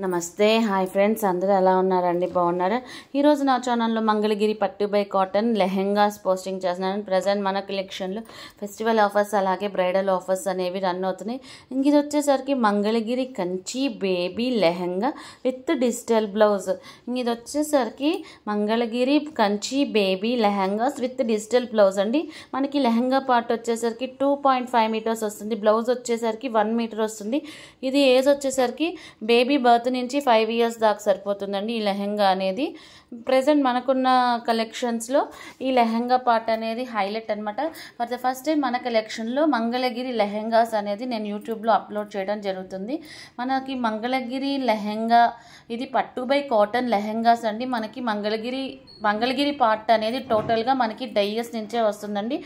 నమస్తే hi friends, అందరూ ఎలా ఉన్నారండి? బాగున్నారా? ఈరోజు నా ఛానల్లో మంగళగిరి పట్టు బై కాటన్ లెహెంగాస్ పోస్టింగ్ చేస్తున్నాను. ప్రజెంట్ మన కలెక్షన్లో ఫెస్టివల్ ఆఫర్స్ అలాగే బ్రైడల్ ఆఫర్స్ అనేవి రన్ అవుతున్నాయి. ఇంక ఇది వచ్చేసరికి Mangalagiri Kanchi baby lehenga with digital blouse. ఇంక ఇది వచ్చేసరికి Mangalagiri Kanchi baby lehengas with digital blouse అండి. మనకి లెహెంగా పార్ట్ వచ్చేసరికి 2.5 మీటర్స్ వస్తుంది, బ్లౌజ్ వచ్చేసరికి 1 మీటర్ వస్తుంది. ఇది ఏజ్ వచ్చేసరికి బేబీ బర్త్ నుంచి 5 ఇయర్స్ దాకా సరిపోతుందండి ఈ లెహెంగా అనేది. ప్రెజెంట్ మనకున్న కలెక్షన్స్లో ఈ లెహెంగా పార్ట్ అనేది హైలైట్ అనమాట. ఫర్ ద ఫస్ట్ టైం మన కలెక్షన్లో మంగళగిరి లెహెంగాస్ అనేది నేను యూట్యూబ్లో అప్లోడ్ చేయడం జరుగుతుంది. మనకి మంగళగిరి లెహెంగా ఇది పట్టు బై కాటన్ లెహెంగాస్ అండి. మనకి మంగళగిరి పార్ట్ అనేది టోటల్గా మనకి డైయస్ నుంచే వస్తుందండి.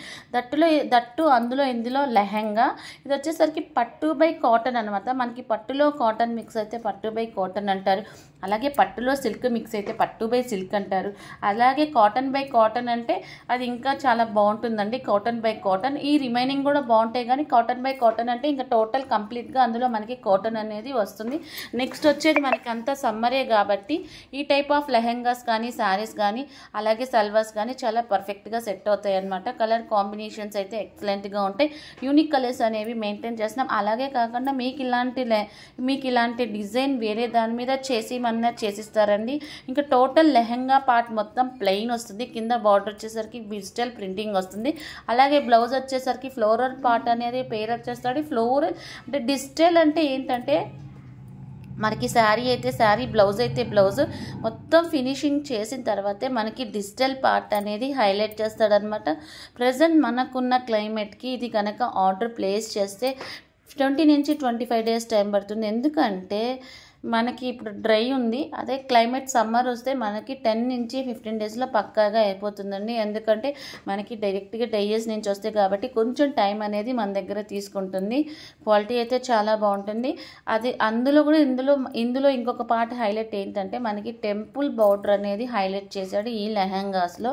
ఇందులో లెహెంగా ఇది వచ్చేసరికి పట్టు బై కాటన్ అనమాట. మనకి పట్టులో కాటన్ మిక్స్ అయితే పట్టు బై కాటన్ అంటారు, అలాగే పట్టులో సిల్క్ మిక్స్ అయితే పట్టు బై సిల్క్ అంటారు, అలాగే కాటన్ బై కాటన్ అంటే అది ఇంకా చాలా బాగుంటుందండి. కాటన్ బై కాటన్ ఈ రిమైనింగ్ కూడా బాగుంటాయి, కానీ కాటన్ బై కాటన్ అంటే ఇంకా టోటల్ కంప్లీట్గా అందులో మనకి కాటన్ అనేది వస్తుంది. నెక్స్ట్ వచ్చేది మనకి అంతా సమ్మరే కాబట్టి ఈ టైప్ ఆఫ్ లెహెంగాస్ కానీ శారీస్ కానీ అలాగే సల్వార్స్ కానీ చాలా పర్ఫెక్ట్గా సెట్ అవుతాయి అన్నమాట. కలర్ కాంబినేషన్స్ అయితే ఎక్సలెంట్గా ఉంటాయి. యూనిక్ కలర్స్ అనేవి మెయింటైన్ చేస్తున్నాం. అలాగే కాకుండా మీకు ఇలాంటి డిజైన్ వేరే దాని మీద చేసిస్తారండి. ఇంకా టోటల్ లెహెంగా పార్ట్ మొత్తం ప్లెయిన్ వస్తుంది, కింద బార్డర్ వచ్చేసరికి డిజిటల్ ప్రింటింగ్ వస్తుంది. అలాగే బ్లౌజ్ వచ్చేసరికి ఫ్లోరల్ పార్ట్ అనేది పేర్ వచ్చేస్తుంది. ఫ్లోరల్ అంటే డిజిటల్ అంటే ఏంటంటే మనకి శారీ అయితే శారీ, బ్లౌజ్ అయితే బ్లౌజ్ మొత్తం ఫినిషింగ్ చేసిన తర్వాతే మనకి డిజిటల్ పార్ట్ అనేది హైలైట్ చేస్తాడనమాట. ప్రజెంట్ మనకున్న క్లైమేట్కి ఇది కనుక ఆర్డర్ ప్లేస్ చేస్తే 20 నుంచి 25 డేస్ టైం పడుతుంది. ఎందుకంటే మనకి ఇప్పుడు డ్రై ఉంది, అదే క్లైమేట్ సమ్మర్ వస్తే మనకి 10 నుంచి 15 డేస్లో పక్కాగా అయిపోతుందండి. ఎందుకంటే మనకి డైరెక్ట్గా డైయస్ నుంచి వస్తాయి కాబట్టి కొంచెం టైం అనేది మన దగ్గర తీసుకుంటుంది. క్వాలిటీ అయితే చాలా బాగుంటుంది. అది ఇందులో ఇంకొక పార్ట్ హైలైట్ ఏంటంటే మనకి టెంపుల్ బార్డర్ అనేది హైలైట్ చేశాడు ఈ లెహెంగాస్లో.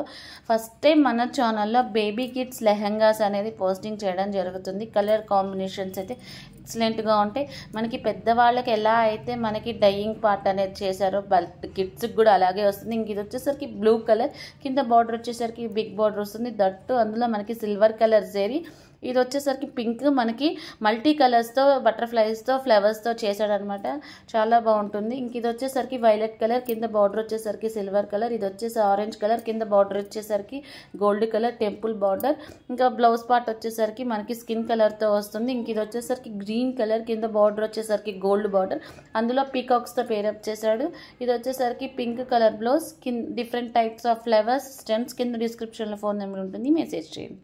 ఫస్ట్ టైం మన ఛానల్లో బేబీ కిడ్స్ లెహెంగాస్ అనేది పోస్టింగ్ చేయడం జరుగుతుంది. కలర్ కాంబినేషన్స్ అయితే ఎక్సలెంట్గా ఉంటాయి. మనకి పెద్దవాళ్ళకి ఎలా అయితే మనకి డైయింగ్ పార్ట్ అనేది చేశారో కిడ్స్కి కూడా అలాగే వస్తుంది. ఇంక ఇది వచ్చేసరికి బ్లూ కలర్, కింద బార్డర్ వచ్చేసరికి బిగ్ బార్డర్ వస్తుంది. అందులో మనకి సిల్వర్ కలర్ జరీ. ఇది వచ్చేసరికి పింక్, మనకి మల్టీ కలర్స్తో బటర్ఫ్లైస్తో ఫ్లవర్స్తో చేశాడనమాట. చాలా బాగుంటుంది. ఇంక ఇది వచ్చేసరికి వైలెట్ కలర్, కింద బార్డర్ వచ్చేసరికి సిల్వర్ కలర్. ఇది వచ్చేసి ఆరెంజ్ కలర్, కింద బార్డర్ వచ్చేసరికి గోల్డ్ కలర్ టెంపుల్ బార్డర్. ఇంకా బ్లౌజ్ పార్ట్ వచ్చేసరికి మనకి స్కిన్ కలర్తో వస్తుంది. ఇంక ఇది వచ్చేసరికి గ్రీన్ కలర్, కింద బార్డర్ వచ్చేసరికి గోల్డ్ బార్డర్, అందులో పీకాక్స్తో పేరప్ చేశాడు. ఇది వచ్చేసరికి pink colour blouse, different types of flowers stems. కింద డిస్క్రిప్షన్లో ఫోన్ నెంబర్ ఉంటుంది, మెసేజ్ చేయండి.